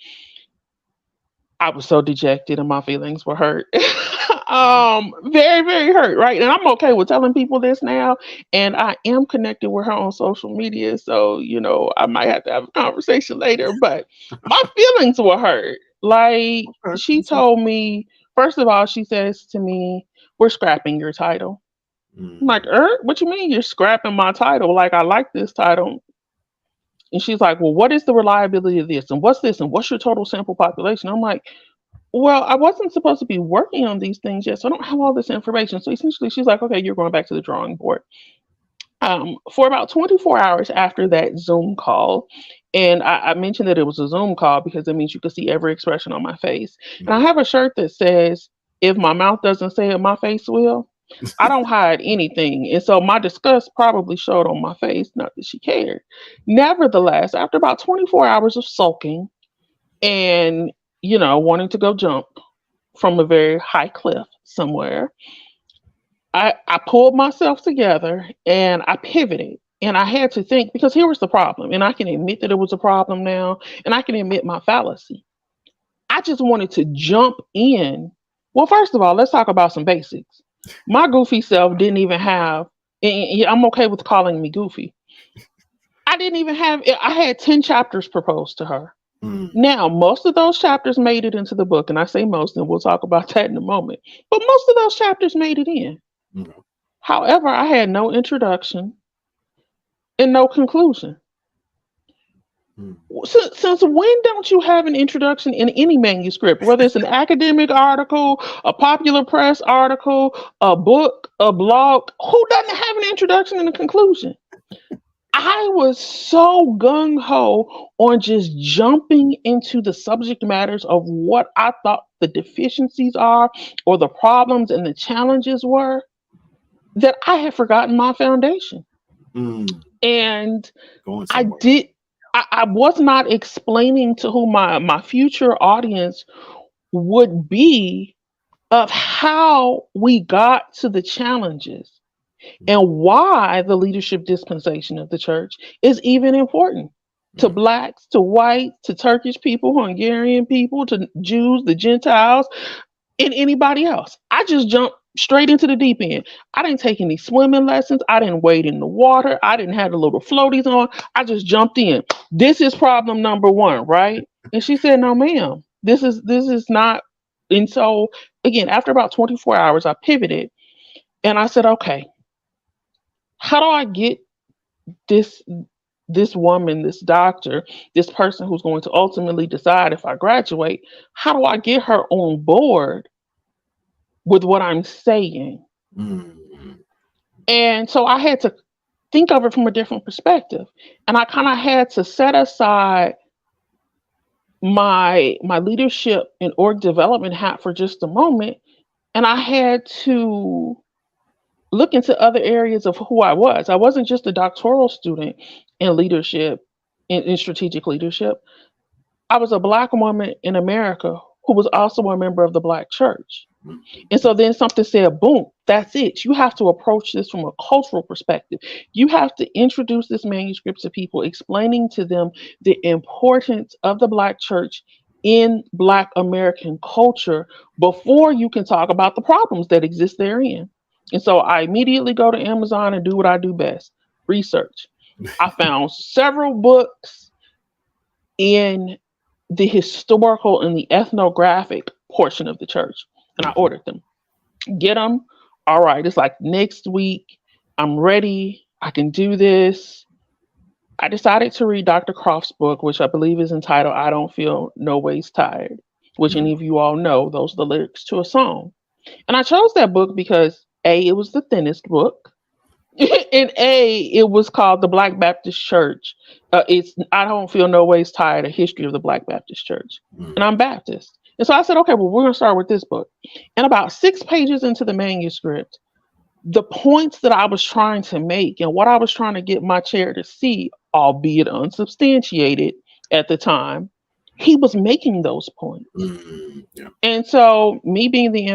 I was so dejected and my feelings were hurt. Very, very hurt, right? And I'm okay with telling people this now. And I am connected with her on social media. So, I might have to have a conversation later, but my feelings were hurt. Like, Okay. she told me, first of all, she says to me, "We're scrapping your title." I'm like, what you mean you're scrapping my title? Like, I like this title. And she's like, "Well, what is the reliability of this? And what's this? And what's your total sample population?" I'm like, "Well, I wasn't supposed to be working on these things yet, so I don't have all this information." So essentially, she's like, "Okay, you're going back to the drawing board." For about 24 hours after that Zoom call, and I mentioned that it was a Zoom call because it means you can see every expression on my face. And I have a shirt that says, "If my mouth doesn't say it, my face will." I don't hide anything. And so my disgust probably showed on my face, not that she cared. Nevertheless, after about 24 hours of sulking and, wanting to go jump from a very high cliff somewhere, I pulled myself together and I pivoted. And I had to think, because here was the problem. And I can admit that it was a problem now. And I can admit my fallacy. I just wanted to jump in. Well, first of all, let's talk about some basics. My goofy self didn't even have, and I'm okay with calling me goofy. I didn't even have, I had 10 chapters proposed to her. Now, most of those chapters made it into the book, and I say most, and we'll talk about that in a moment. But most of those chapters made it in. However, I had no introduction and no conclusion. Since when don't you have an introduction in any manuscript, whether it's an academic article, a popular press article, a book, a blog? Who doesn't have an introduction and a conclusion? I was so gung ho on just jumping into the subject matters of what I thought the deficiencies are or the problems and the challenges were, that I had forgotten my foundation. And I was not explaining to who my future audience would be of how we got to the challenges and why the leadership dispensation of the church is even important to Blacks, to whites, to Turkish people, Hungarian people, to Jews, the Gentiles, and anybody else. I just jumped straight into the deep end. I didn't take any swimming lessons. I didn't wade in the water. I didn't have the little floaties on. I just jumped in. This is problem number one, right? And she said, "No, ma'am, this is not." And so again, after about 24 hours, I pivoted and I said, "Okay, how do I get this woman, this doctor, this person who's going to ultimately decide if I graduate, how do I get her on board with what I'm saying?" And so I had to think of it from a different perspective. And I kind of had to set aside my leadership and org development hat for just a moment. And I had to look into other areas of who I was. I wasn't just a doctoral student in leadership, in strategic leadership. I was a Black woman in America who was also a member of the Black church. And so then something said, boom, that's it. You have to approach this from a cultural perspective. You have to introduce this manuscript to people, explaining to them the importance of the Black church in Black American culture before you can talk about the problems that exist therein. And so I immediately go to Amazon and do what I do best, research. I found several books in the historical and the ethnographic portion of the church, and I ordered them. Get them. All right, it's like next week. I'm ready. I can do this. I decided to read Dr. Croft's book, which I believe is entitled "I Don't Feel No Ways Tired," which any of you all know, those are the lyrics to a song. And I chose that book because A, it was the thinnest book. And A, it was called The Black Baptist Church. It's "I Don't Feel No Ways Tired, A History of the Black Baptist Church." And I'm Baptist. And so I said, okay, well, we're going to start with this book. And about 6 pages into the manuscript, the points that I was trying to make and what I was trying to get my chair to see, albeit unsubstantiated at the time, he was making those points. Yeah. And so, me being the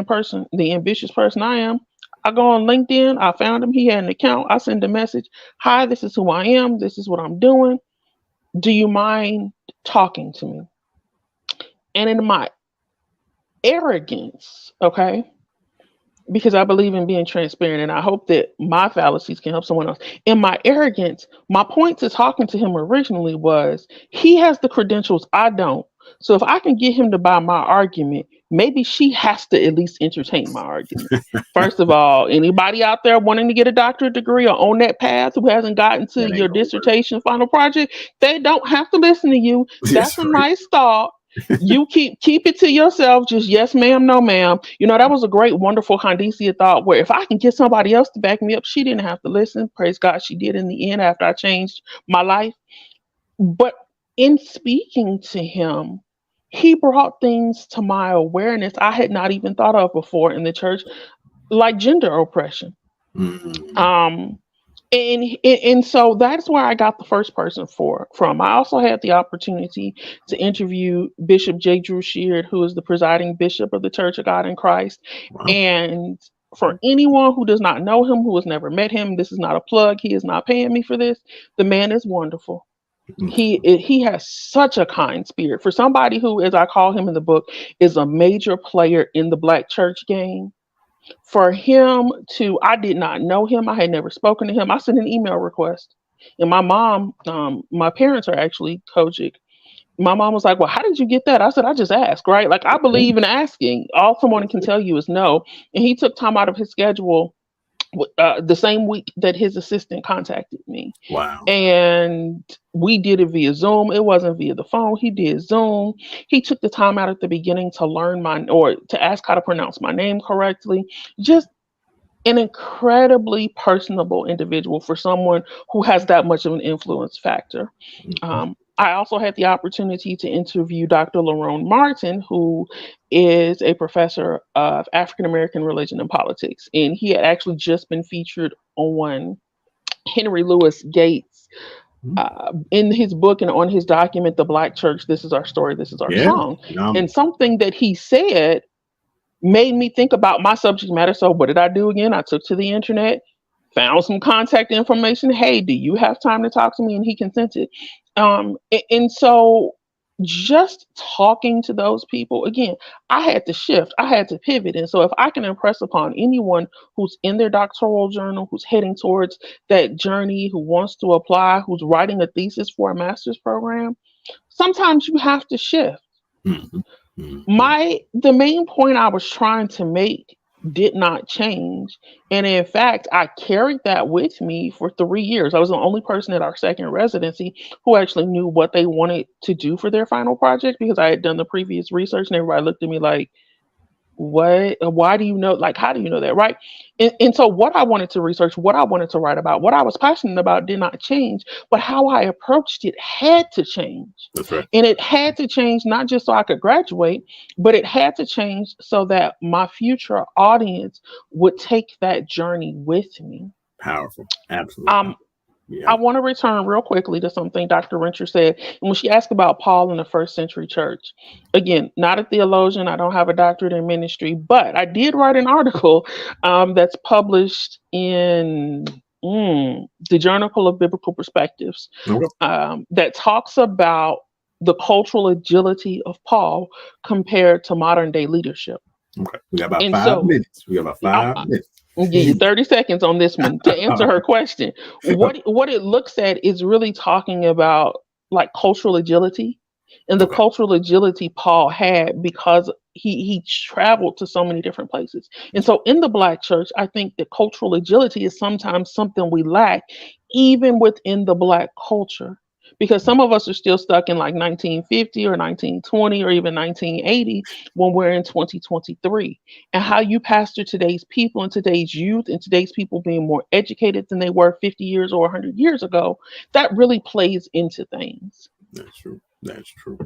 ambitious person I am, I go on LinkedIn. I found him. He had an account. I send a message. Hi, this is who I am. This is what I'm doing. Do you mind talking to me? And in my arrogance, okay, because I believe in being transparent and I hope that my fallacies can help someone else. In my arrogance, my point to talking to him originally was he has the credentials I don't. So if I can get him to buy my argument, maybe she has to at least entertain my argument. First of all, anybody out there wanting to get a doctorate degree or on that path who hasn't gotten to That ain't your gonna work. dissertation final project, they don't have to listen to you. That's Yes, a right. nice thought. You keep it to yourself. Just yes, ma'am, no, ma'am. You know, that was a great, wonderful Condecia thought where if I can get somebody else to back me up, she didn't have to listen. Praise God, she did in the end after I changed my life. But in speaking to him, he brought things to my awareness I had not even thought of before in the church, like gender oppression. Mm. Um, and so that's where I got the first person from. I also had the opportunity to interview Bishop J. Drew Sheard, who is the presiding bishop of the Church of God in Christ. Wow. And for anyone who does not know him, who has never met him, this is not a plug. He is not paying me for this. The man is wonderful. Mm. He has such a kind spirit. For somebody who, as I call him in the book, is a major player in the Black church game, for him to, I did not know him, I had never spoken to him, I sent an email request. And my mom, my parents are actually Kojic. My mom was like, well, how did you get that? I said, I just asked, right? Like, I believe in asking. All someone can tell you is no. And he took time out of his schedule the same week that his assistant contacted me. Wow. And we did it via Zoom. It wasn't via the phone. He did Zoom. He took the time out at the beginning to learn or to ask how to pronounce my name correctly. Just an incredibly personable individual for someone who has that much of an influence factor. Mhm. I also had the opportunity to interview Dr. Lerone Martin, who is a professor of African American religion and politics. And he had actually just been featured on Henry Louis Gates in his book and on his document, The Black Church, This Is Our Story, This Is Our Yeah. Song. Phenomenal. And something that he said made me think about my subject matter. So what did I do again? I took to the internet, found some contact information. Hey, do you have time to talk to me? And he consented. And so just talking to those people again, I had to shift, I had to pivot. And so if I can impress upon anyone who's in their doctoral journal, who's heading towards that journey, who wants to apply, who's writing a thesis for a master's program, sometimes you have to shift. Mhm. Mhm. The main point I was trying to make did not change. And in fact, I carried that with me for 3 years. I was the only person at our second residency who actually knew what they wanted to do for their final project because I had done the previous research and everybody looked at me like, what, why do you know, like, how do you know that, right? And so what I wanted to research, what I wanted to write about, what I was passionate about did not change, but how I approached it had to change. That's right. And it had to change not just so I could graduate, but it had to change so that my future audience would take that journey with me. Powerful. Absolutely. um Yeah. I want to return real quickly to something Dr. Rencher said. And when she asked about Paul in the first century church, again, not a theologian, I don't have a doctorate in ministry, but I did write an article that's published in the Journal of Biblical Perspectives Okay. that talks about the cultural agility of Paul compared to modern day leadership. Okay. We got about And 5 minutes. We got about I, 5 minutes. I'll give you 30 seconds on this one to answer her question. What it looks at is really talking about like cultural agility and the Okay. cultural agility Paul had because he traveled to so many different places. And so in the Black church, I think that cultural agility is sometimes something we lack even within the Black culture. Because some of us are still stuck in like 1950 or 1920 or even 1980 when we're in 2023. And how you pastor today's people and today's youth and today's people being more educated than they were 50 years or 100 years ago, that really plays into things. That's true. That's true.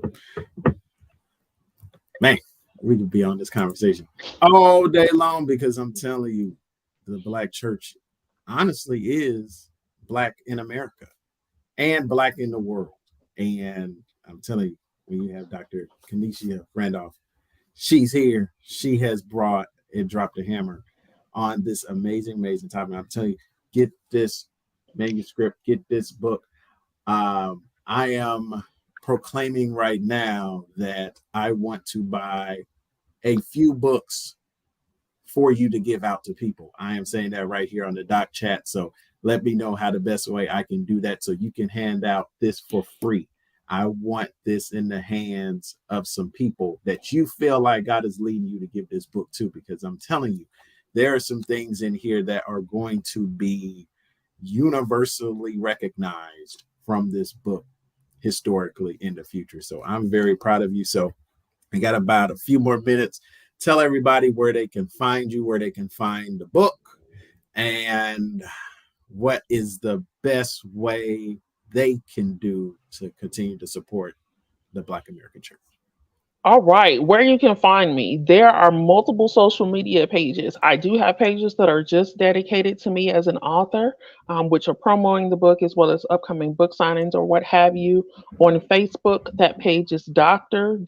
Man, we could be on this conversation all day long because I'm telling you, the Black church honestly is Black in America and Black in the world. And I'm telling you, when you have Dr. Kenesha Randolph. She's here. She has brought and dropped a hammer on this amazing, amazing topic. I'm telling you, get this manuscript, get this book. I am proclaiming right now that I want to buy a few books for you to give out to people. I am saying that right here on the doc chat. So let me know how the best way I can do that so you can hand out this for free. I want this in the hands of some people that you feel like God is leading you to give this book to, because I'm telling you, there are some things in here that are going to be universally recognized from this book historically in the future. So I'm very proud of you. So we got about a few more minutes. Tell everybody where they can find you, where they can find the book, and what is the best way they can do to continue to support the Black American Church. All right, where you can find me, there are multiple social media pages. I do have pages that are just dedicated to me as an author, which are promoting the book as well as upcoming book signings or what have you. On Facebook, that page is Dr.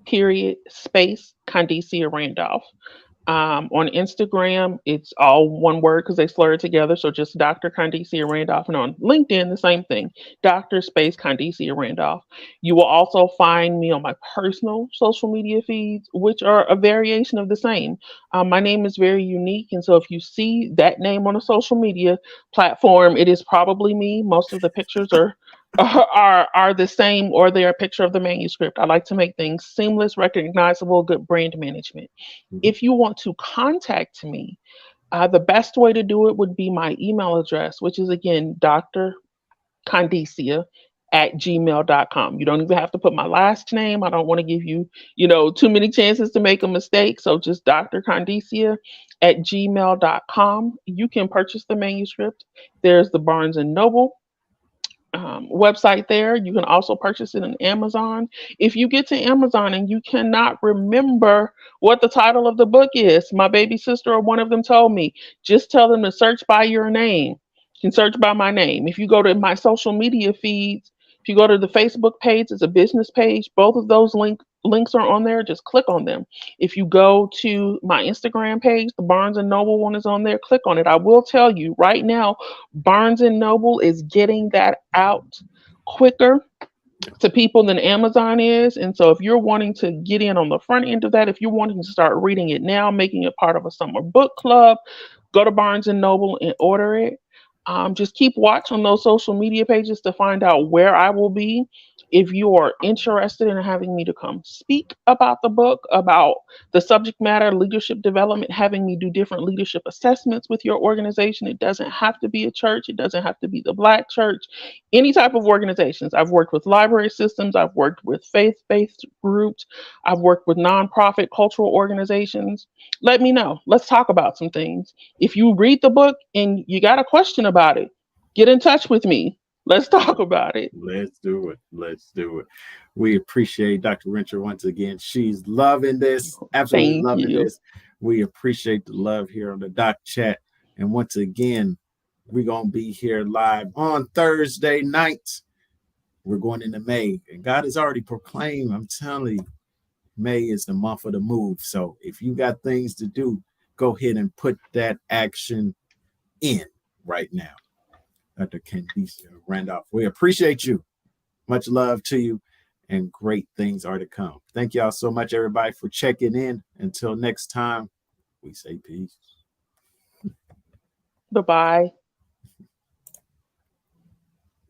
period space Condecia Randolph. On Instagram, it's all one word because they slur it together. So just Dr. Condecia Randolph. And on LinkedIn, the same thing, Dr. Space Condecia Randolph. You will also find me on my personal social media feeds, which are a variation of the same. My name is very unique. And so if you see that name on a social media platform, it is probably me. Most of the pictures are the same, or they're a picture of the manuscript. I like to make things seamless, recognizable, good brand management. Mhm. If you want to contact me, the best way to do it would be my email address, which is again Dr. Condecia at gmail.com. You don't even have to put my last name. I don't want to give you, too many chances to make a mistake. So just Dr. Condecia at gmail.com. You can purchase the manuscript. There's the Barnes and Noble website there. You can also purchase it on Amazon. If you get to Amazon and you cannot remember what the title of the book is, my baby sister or one of them told me, just tell them to search by your name. You can search by my name. If you go to my social media feeds, if you go to the Facebook page, it's a business page. Both of those links are on there. Just click on them. If you go to my Instagram page, the Barnes and Noble one is on there. Click on it. I will tell you right now, Barnes and Noble is getting that out quicker to people than Amazon is. And so if you're wanting to get in on the front end of that, if you're wanting to start reading it now, making it part of a summer book club, go to Barnes and Noble and order it. Just keep watch on those social media pages to find out where I will be. If you are interested in having me to come speak about the book, about the subject matter, leadership development, having me do different leadership assessments with your organization, it doesn't have to be a church, it doesn't have to be the Black church, any type of organizations. I've worked with library systems, I've worked with faith-based groups, I've worked with nonprofit cultural organizations. Let me know. Let's talk about some things. If you read the book and you got a question about it, get in touch with me. Let's talk about it. Let's do it. Let's do it. We appreciate Dr. Rencher once again. She's loving this, absolutely Thank loving you. this. We appreciate the love here on the Doc Chat. And once again, we're going to be here live on Thursday nights. We're going into May, and God has already proclaimed, I'm telling you, May is the month of the move. So if you got things to do, go ahead and put that action in right now. Dr. Candice Randolph, we appreciate you. Much love to you, and great things are to come. Thank y'all so much, everybody, for checking in. Until next time, we say peace. Bye bye.